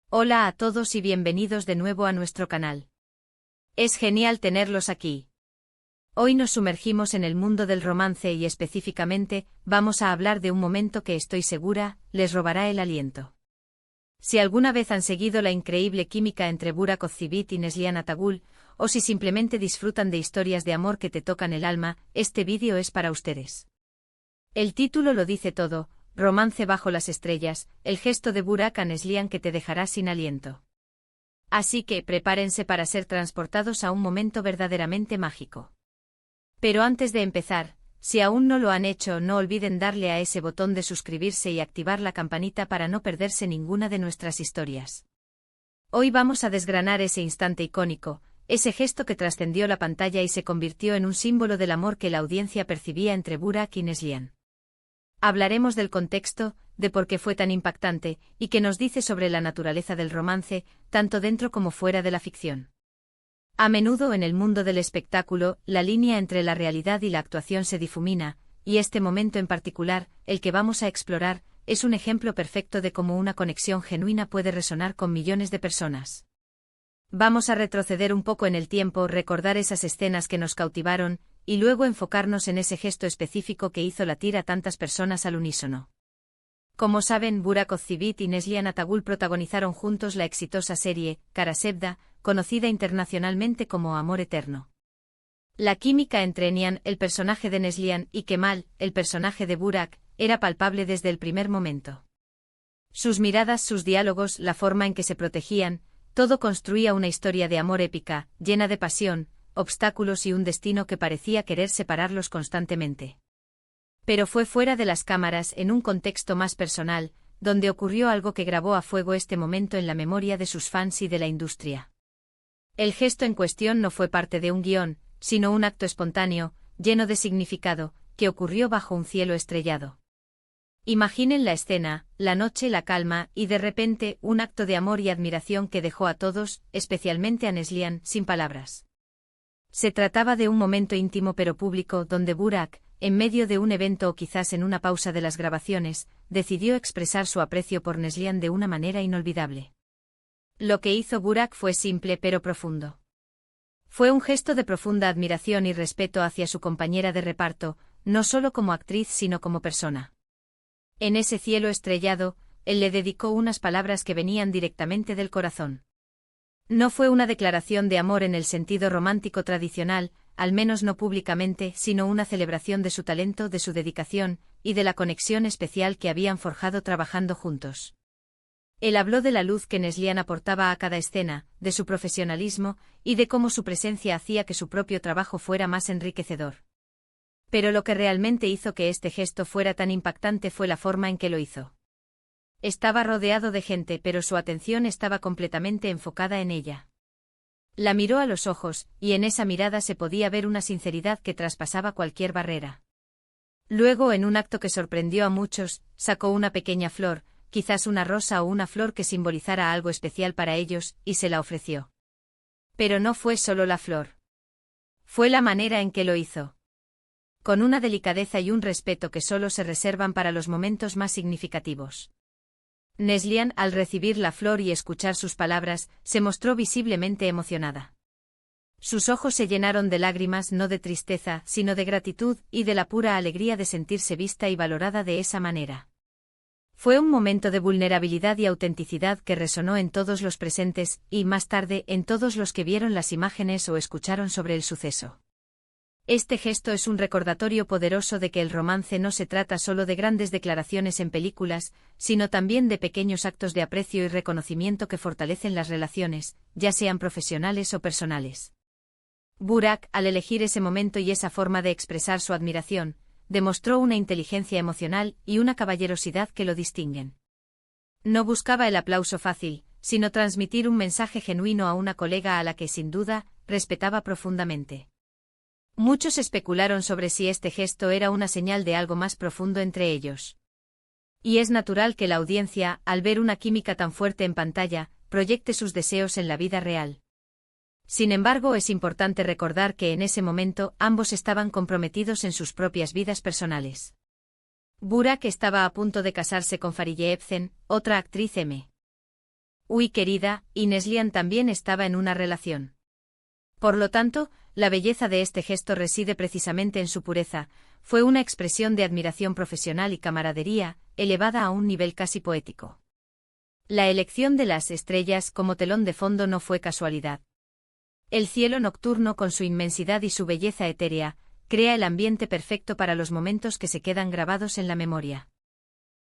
Hola a todos y bienvenidos de nuevo a nuestro canal. Es genial tenerlos aquí. Hoy nos sumergimos en el mundo del romance y específicamente, vamos a hablar de un momento que estoy segura, les robará el aliento. Si alguna vez han seguido la increíble química entre Burak Ozceğit y Neslihan Atagül, o si simplemente disfrutan de historias de amor que te tocan el alma, este vídeo es para ustedes. El título lo dice todo. Romance bajo las estrellas, el gesto de Burak a Neslihan que te dejará sin aliento. Así que prepárense para ser transportados a un momento verdaderamente mágico. Pero antes de empezar, si aún no lo han hecho, no olviden darle a ese botón de suscribirse y activar la campanita para no perderse ninguna de nuestras historias. Hoy vamos a desgranar ese instante icónico, ese gesto que trascendió la pantalla y se convirtió en un símbolo del amor que la audiencia percibía entre Burak y Neslihan. Hablaremos del contexto, de por qué fue tan impactante, y qué nos dice sobre la naturaleza del romance, tanto dentro como fuera de la ficción. A menudo en el mundo del espectáculo, la línea entre la realidad y la actuación se difumina, y este momento en particular, el que vamos a explorar, es un ejemplo perfecto de cómo una conexión genuina puede resonar con millones de personas. Vamos a retroceder un poco en el tiempo, recordar esas escenas que nos cautivaron, y luego enfocarnos en ese gesto específico que hizo latir a tantas personas al unísono. Como saben, Burak Ozceğit y Neslihan Atagül protagonizaron juntos la exitosa serie, Kara Sevda, conocida internacionalmente como Amor Eterno. La química entre Nihan, el personaje de Neslihan, y Kemal, el personaje de Burak, era palpable desde el primer momento. Sus miradas, sus diálogos, la forma en que se protegían, todo construía una historia de amor épica, llena de pasión, obstáculos y un destino que parecía querer separarlos constantemente. Pero fue fuera de las cámaras, en un contexto más personal, donde ocurrió algo que grabó a fuego este momento en la memoria de sus fans y de la industria. El gesto en cuestión no fue parte de un guión, sino un acto espontáneo, lleno de significado, que ocurrió bajo un cielo estrellado. Imaginen la escena, la noche, la calma, y de repente, un acto de amor y admiración que dejó a todos, especialmente a Neslihan, sin palabras. Se trataba de un momento íntimo pero público donde Burak, en medio de un evento o quizás en una pausa de las grabaciones, decidió expresar su aprecio por Neslihan de una manera inolvidable. Lo que hizo Burak fue simple pero profundo. Fue un gesto de profunda admiración y respeto hacia su compañera de reparto, no solo como actriz sino como persona. En ese cielo estrellado, él le dedicó unas palabras que venían directamente del corazón. No fue una declaración de amor en el sentido romántico tradicional, al menos no públicamente, sino una celebración de su talento, de su dedicación, y de la conexión especial que habían forjado trabajando juntos. Él habló de la luz que Neslihan aportaba a cada escena, de su profesionalismo, y de cómo su presencia hacía que su propio trabajo fuera más enriquecedor. Pero lo que realmente hizo que este gesto fuera tan impactante fue la forma en que lo hizo. Estaba rodeado de gente, pero su atención estaba completamente enfocada en ella. La miró a los ojos, y en esa mirada se podía ver una sinceridad que traspasaba cualquier barrera. Luego, en un acto que sorprendió a muchos, sacó una pequeña flor, quizás una rosa o una flor que simbolizara algo especial para ellos, y se la ofreció. Pero no fue solo la flor. Fue la manera en que lo hizo. Con una delicadeza y un respeto que solo se reservan para los momentos más significativos. Neslihan, al recibir la flor y escuchar sus palabras, se mostró visiblemente emocionada. Sus ojos se llenaron de lágrimas, no de tristeza, sino de gratitud y de la pura alegría de sentirse vista y valorada de esa manera. Fue un momento de vulnerabilidad y autenticidad que resonó en todos los presentes, y más tarde en todos los que vieron las imágenes o escucharon sobre el suceso. Este gesto es un recordatorio poderoso de que el romance no se trata solo de grandes declaraciones en películas, sino también de pequeños actos de aprecio y reconocimiento que fortalecen las relaciones, ya sean profesionales o personales. Burak, al elegir ese momento y esa forma de expresar su admiración, demostró una inteligencia emocional y una caballerosidad que lo distinguen. No buscaba el aplauso fácil, sino transmitir un mensaje genuino a una colega a la que sin duda respetaba profundamente. Muchos especularon sobre si este gesto era una señal de algo más profundo entre ellos. Y es natural que la audiencia, al ver una química tan fuerte en pantalla, proyecte sus deseos en la vida real. Sin embargo, es importante recordar que en ese momento ambos estaban comprometidos en sus propias vidas personales. Burak estaba a punto de casarse con Fariye Evcen, otra actriz M. Uy, querida, y Neslihan también estaba en una relación. Por lo tanto, la belleza de este gesto reside precisamente en su pureza, fue una expresión de admiración profesional y camaradería, elevada a un nivel casi poético. La elección de las estrellas como telón de fondo no fue casualidad. El cielo nocturno con su inmensidad y su belleza etérea, crea el ambiente perfecto para los momentos que se quedan grabados en la memoria.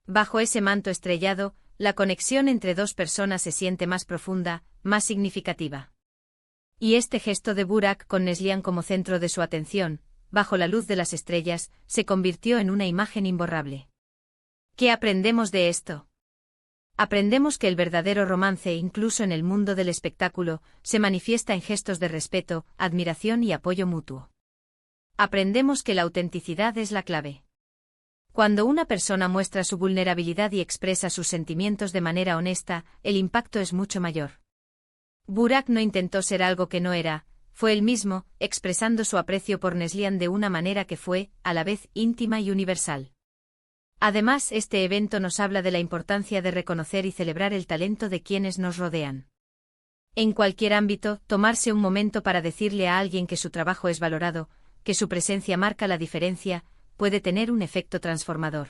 Bajo ese manto estrellado, la conexión entre dos personas se siente más profunda, más significativa. Y este gesto de Burak con Neslihan como centro de su atención, bajo la luz de las estrellas, se convirtió en una imagen imborrable. ¿Qué aprendemos de esto? Aprendemos que el verdadero romance, incluso en el mundo del espectáculo, se manifiesta en gestos de respeto, admiración y apoyo mutuo. Aprendemos que la autenticidad es la clave. Cuando una persona muestra su vulnerabilidad y expresa sus sentimientos de manera honesta, el impacto es mucho mayor. Burak no intentó ser algo que no era, fue él mismo, expresando su aprecio por Neslihan de una manera que fue, a la vez, íntima y universal. Además, este evento nos habla de la importancia de reconocer y celebrar el talento de quienes nos rodean. En cualquier ámbito, tomarse un momento para decirle a alguien que su trabajo es valorado, que su presencia marca la diferencia, puede tener un efecto transformador.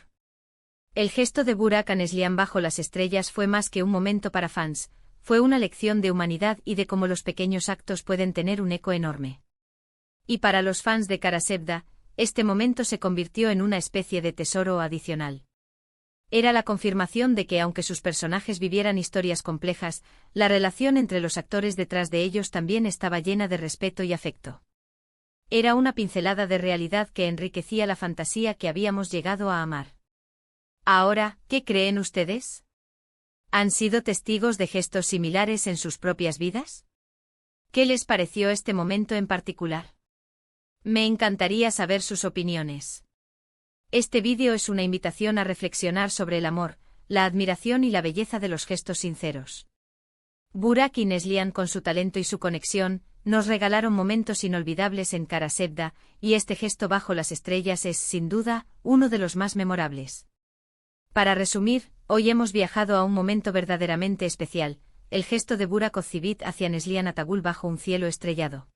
El gesto de Burak a Neslihan bajo las estrellas fue más que un momento para fans, fue una lección de humanidad y de cómo los pequeños actos pueden tener un eco enorme. Y para los fans de Kara Sevda, este momento se convirtió en una especie de tesoro adicional. Era la confirmación de que aunque sus personajes vivieran historias complejas, la relación entre los actores detrás de ellos también estaba llena de respeto y afecto. Era una pincelada de realidad que enriquecía la fantasía que habíamos llegado a amar. Ahora, ¿qué creen ustedes? ¿Han sido testigos de gestos similares en sus propias vidas? ¿Qué les pareció este momento en particular? Me encantaría saber sus opiniones. Este vídeo es una invitación a reflexionar sobre el amor, la admiración y la belleza de los gestos sinceros. Burak y Neslihan, con su talento y su conexión, nos regalaron momentos inolvidables en Kara Sevda, y este gesto bajo las estrellas es, sin duda, uno de los más memorables. Para resumir, hoy hemos viajado a un momento verdaderamente especial, el gesto de Burak Ozcivit hacia Neslihan Atagul bajo un cielo estrellado.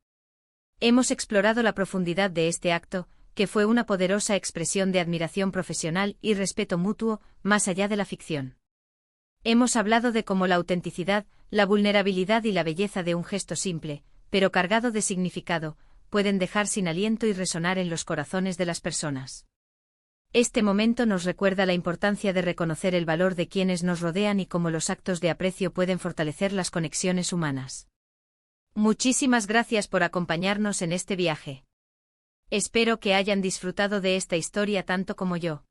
Hemos explorado la profundidad de este acto, que fue una poderosa expresión de admiración profesional y respeto mutuo, más allá de la ficción. Hemos hablado de cómo la autenticidad, la vulnerabilidad y la belleza de un gesto simple, pero cargado de significado, pueden dejar sin aliento y resonar en los corazones de las personas. Este momento nos recuerda la importancia de reconocer el valor de quienes nos rodean y cómo los actos de aprecio pueden fortalecer las conexiones humanas. Muchísimas gracias por acompañarnos en este viaje. Espero que hayan disfrutado de esta historia tanto como yo.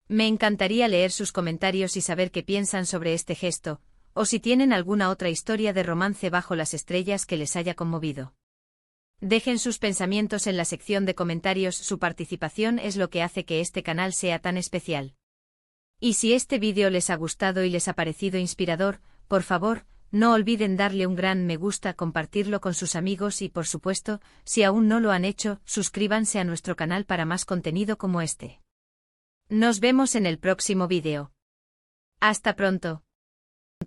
Me encantaría leer sus comentarios y saber qué piensan sobre este gesto, o si tienen alguna otra historia de romance bajo las estrellas que les haya conmovido. Dejen sus pensamientos en la sección de comentarios, su participación es lo que hace que este canal sea tan especial. Y si este vídeo les ha gustado y les ha parecido inspirador, por favor, no olviden darle un gran me gusta, compartirlo con sus amigos y, por supuesto, si aún no lo han hecho, suscríbanse a nuestro canal para más contenido como este. Nos vemos en el próximo vídeo. Hasta pronto.